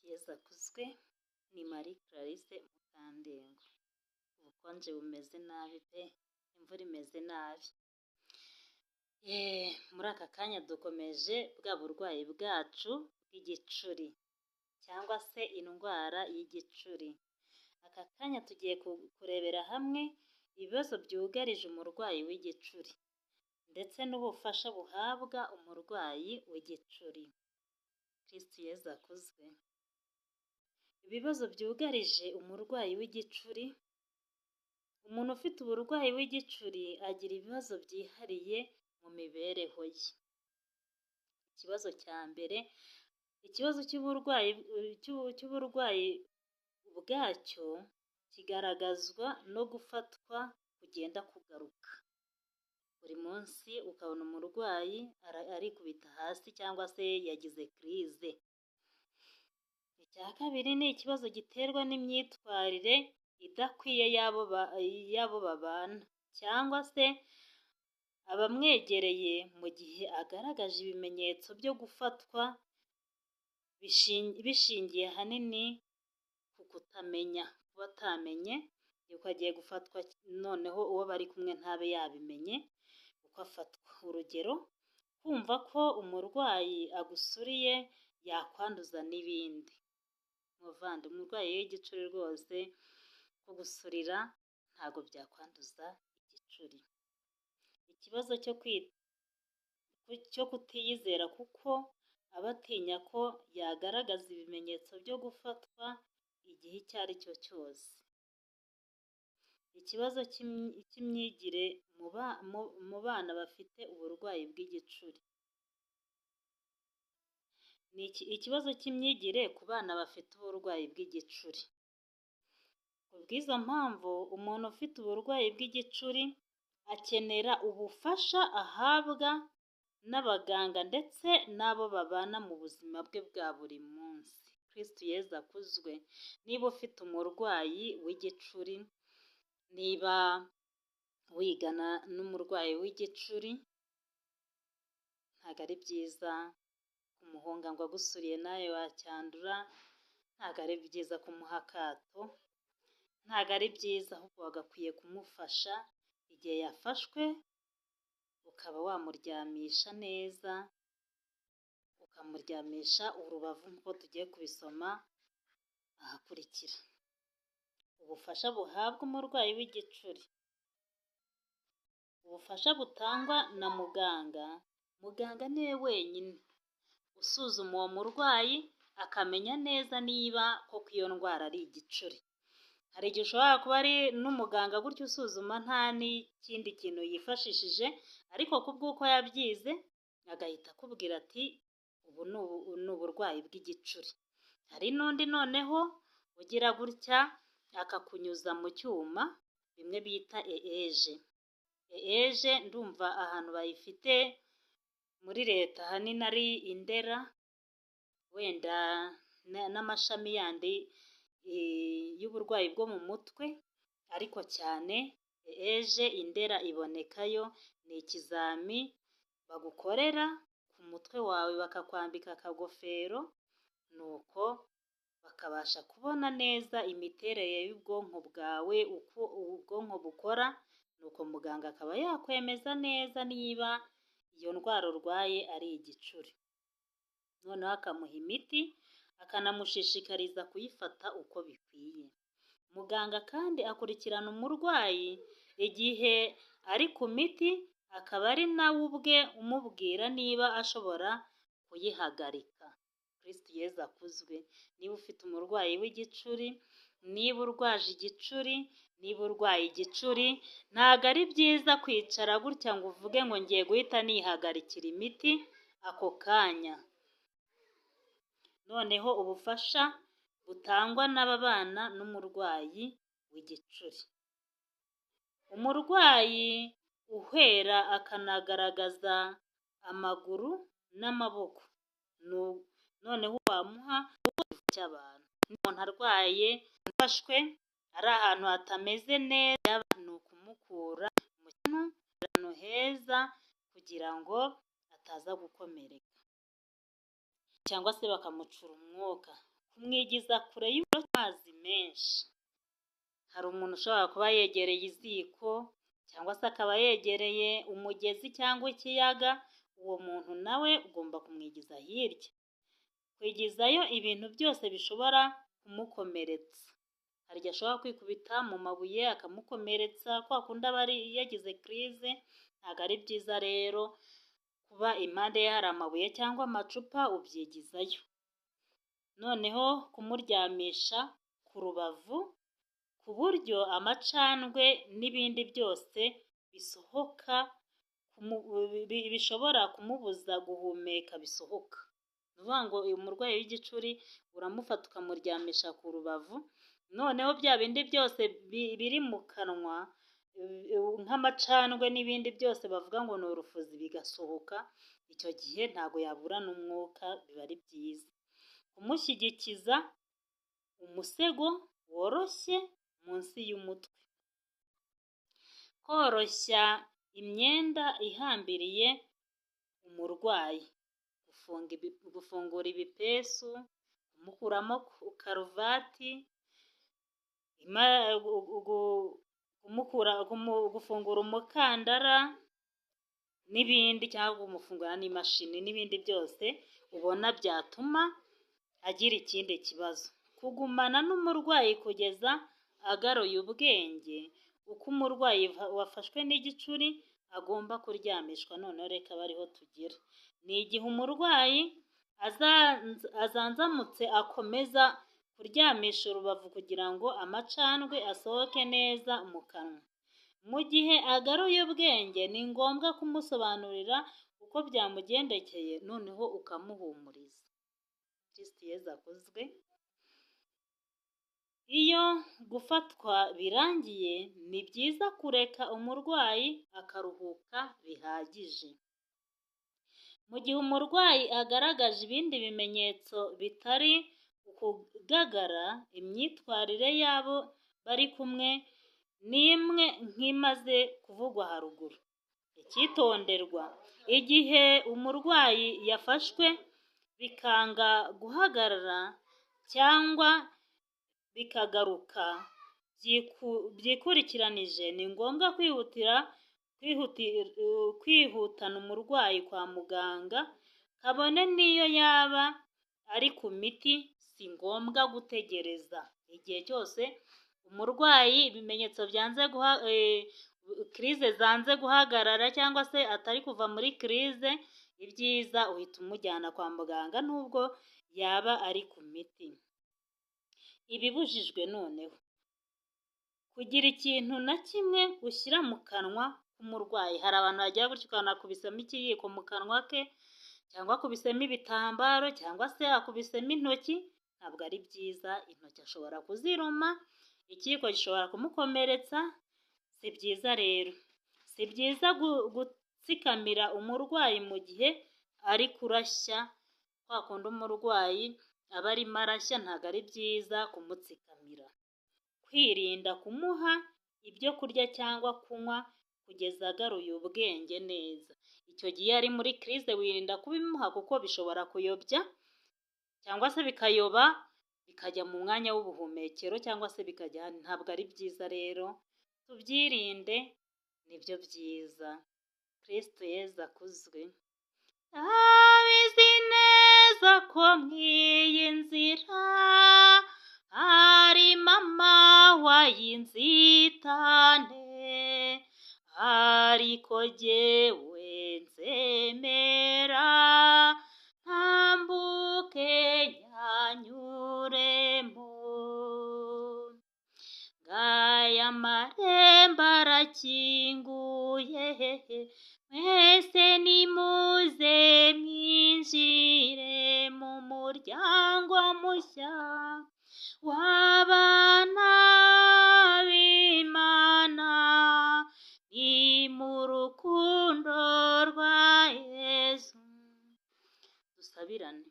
Yezu akuzwe. Ni Marie Clarisse Mukandengo. Ubukonje bumeze nabi pe, imvura imeze nabi. Muri aka kanya dukomeje bwa burwayi bwacu bw'igicuri cyangwa se indwara y'igicuri. Aka kanya tugiye kurebera hamwe ibibazo byugarije umurwayi w'igicuri ndetse n'ubufasha buhabwa umurwayi w'igicuri. Kristo Yezu akuzwe. Ibibazo byugarije umurwayi w'igicuri. Umuntu ufite uburwayi w'igicuri agira ibibazo byihariye mu mibereho ye. Ikibazo cya mbere, ikibazo cy'uburwayi bwacyo kigaragazwa no gufatwa kugenda kugaruka. Buri munsi ukabona umurwayi arikubita hasi cyangwa se yagize kirize. Icya kabiri ni ikibazo giterwa n'imyitwarire idakwiye y'abo babana cyangwa se abamwegereye mu gihe agaragaje ibimenyetso byo gufatwa bishingiye ahanini ku kutamenya, kuba atamenye yuko agiye gufatwa, noneho uwo bari kumwe ntabe yabimenye uko afatwa. Urugero, kumva ko umurwayi agusuriye yakwanduza n'ibindi. Muvandimwe, umurwayi w'igicuri rwose kugusurira ntabwo byakwanduza igicuri. Ikibazo cyo kutiyizera kuko aba atinya ko yagaragaza ibimenyetso byo gufatwa igihe icyo ari cyo cyose. Ikibazo cy'imyigire mu bana bafite uburwayi bw'igicuri. Ni ikibazo cy'imyigire ku bana bafite uburwayi bw'igicuri. Ku bw'izo mpamvu umuntu ufite uburwayi bw'igicuri akenera ubufasha ahabwa n'abaganga ndetse n'abo babana mu buzima bwe bwa buri munsi. Kristo Yezu akuzwe. Niba ufite umurwayi w'igicuri, niba wigana n'umurwayi w'igicuri, ntabwo ari byiza kumuhunga ngo agusuriye nawe wacyandura, ntabwo ari byiza kumuha akato, ntabwo ari byiza, ahubwo wagakwiye kumufasha igihe yafashwe, ukaba wamuryamisha neza, ukamuryamisha urubavu nk'uko tugiye kubisoma ahakurikira. Ubufasha buhabwa umurwayi w'igicuri. Ubufasha butangwa na muganga. Muganga niwe wenyine usuzuma uwo murwayi akamenya neza niba koko iyo ndwara ari igicuri. Hari igihe ushobora kuba ari n'umuganga gutyo usuzuma nta n'ikindi kintu yifashishije, ariko kubw'uko yabyize agahita akubwira ati ubu ni uburwayi bw'igicuri. Hari n'undi noneho ugira gutya akakunyuza mu cyuma, bimwe bita eeje. Eeje ndumva ahantu bayifite muri leta ahanini ari i Ndera, wenda n'amashami yandi y'uburwayi bwo mu mutwe, ariko cyane eeje i Ndera ibonekayo. Ni ikizami bagukorera ku mutwe wawe, bakakwambika akagofero, nuko bakabasha kubona neza imiterere y'ubwonko bwawe, uko ubwonko bukora, nuko muganga akaba yakwemeza neza niba iyo ndwara urwaye ari igicuri. Noneho akamuha imiti, akanamushishikariza kuyifata uko bikwiye. Muganga kandi akurikirana umurwayi igihe ari ku miti, akaba ari nawe ubwe umubwira niba ashobora kuyihagarika. Kristo Yezu akuzwe. Niba ufite umurwayi w'igicuri, niba urwaje igicuri, niba urwaye igicuri, ntabwo ari byiza kwicara gutya ngo uvuge ngo ngiye guhita nihagarikira imiti ako kanya. Noneho ubufasha butangwa n'ababana n'umurwayi w'igicuri. Umurwayi uhwera akanagaragaza amaguru n'amaboko, noneho wamuha cy'abantu. Umuntu arwaye afashwe ari ahantu hatameze neza, ni ukumukura mu kintu heza kugira ngo ataza gukomereka, cyangwa se bakamucura umwuka kumwigiza kure y'amazi menshi. Hari umuntu ushobora kuba yegereye iziko cyangwa se akaba yegereye umugezi cyangwa ikiyaga, uwo muntu nawe ugomba kumwigiza hirya. Kwigizayo ibintu byose bishobora kumukomeretsa. Hari igihe ashobora kwikubita mu mabuye akamukomeretsa, kwa kundi aba yagize kirize. Ntabwo ari byiza rero kuba impande ye hari amabuye cyangwa amacupa ubyigizayo. Noneho kumuryamisha ku rubavu ku buryo amacandwe n'ibindi byose bisohoka, bishobora kumubuza guhumeka bisohoka. Ni ukuvuga ngo uyu murwayi w'igicuri uramufata ukamuryamisha ku rubavu, noneho bya bindi byose biri mu kanwa nk'amacandwe n'ibindi byose bavuga ngo ni urufuzi bigasohoka. Icyo gihe ntabwo yabura n'umwuka, biba ari byiza. Kumushyigikiza umusego woroshye munsi y'umutwe. Koroshya imyenda ihambiriye umurwayi. Gufungura ibipesu, kumukuramo karuvati, gufungura umukandara n'ibindi, cyangwa kumufungura n'imashini n'ibindi byose ubona byatuma agira ikindi kibazo. Kugumana n'umurwayi kugeza agaruye ubwenge. Uko umurwayi wafashwe n'igicuri agomba kuryamishwa. Noneho reka abe ariho tugera. Ni igihe umurwayi azanzamutse akomeza kuryamisha urubavu kugira ngo amacandwe asohoke neza mu kanwa. Mu gihe agaruye ubwenge ni ngombwa kumusobanurira uko byamugendekeye, noneho ukamuhumuriza. Kristo Yezu akuzwe. Iyo gufatwa birangiye, ni byiza kureka umurwayi akaruhuka bihagije. Mu gihe umurwayi agaragaje ibindi bimenyetso bitari ukugagara, imyitwarire y'abo bari kumwe ni imwe nk'imaze kuvugwa haruguru. Icyitonderwa: igihe umurwayi yafashwe bikanga guhagarara cyangwa bikagaruka byikurikiranije, ni ngombwa kwihutana umurwayi kwa muganga, kabone n'iyo yaba ari ku miti. Si ngombwa gutegereza. Igihe cyose umurwayi ibimenyetso kirize zanze guhagarara cyangwa se atari kuva muri kirize, ibyiza uhita umujyana kwa muganga nubwo yaba ari ku miti. Ibibujijwe noneho: kugira ikintu na kimwe ushyira mu kanwa k'umurwayi. Hari abantu bagira gutya ukabona akubisemo ikiyiko mu kanwa ke, cyangwa akubisemo ibitambaro, cyangwa se akubisemo intoki. Ntabwo ari byiza. Intoki ashobora kuziruma, ikiyiko gishobora kumukomeretsa. Si byiza rero. Si byiza gutsikamira umurwayi mu gihe ari kurashya. Kwa kundi umurwayi aba arimo arashya, ntabwo ari byiza kumutsikamira. Kwirinda kumuha ibyo kurya cyangwa kunywa kugeza agaruye ubwenge neza. Icyo gihe iyo ari muri kirize wirinda kubimuha, kuko bishobora kuyobya cyangwa se bikayoba bikajya mu mwanya w'ubuhumekero cyangwa se bikajya. Ntabwo ari byiza rero, tubyirinde, nibyo byiza. Kristo Yezu akuzwe. Abizi neza ko mw'iyi nzira harimo amahwa y'inzitane, ariko jyewe nzemera ntambuke nyanyuremo. Ngaya amarembo arakinguye, mwese nimuze mwinjire mu muryango mushya w'abana b'Imana. Ni mu rukundo rwa Yezu. Dusabirane.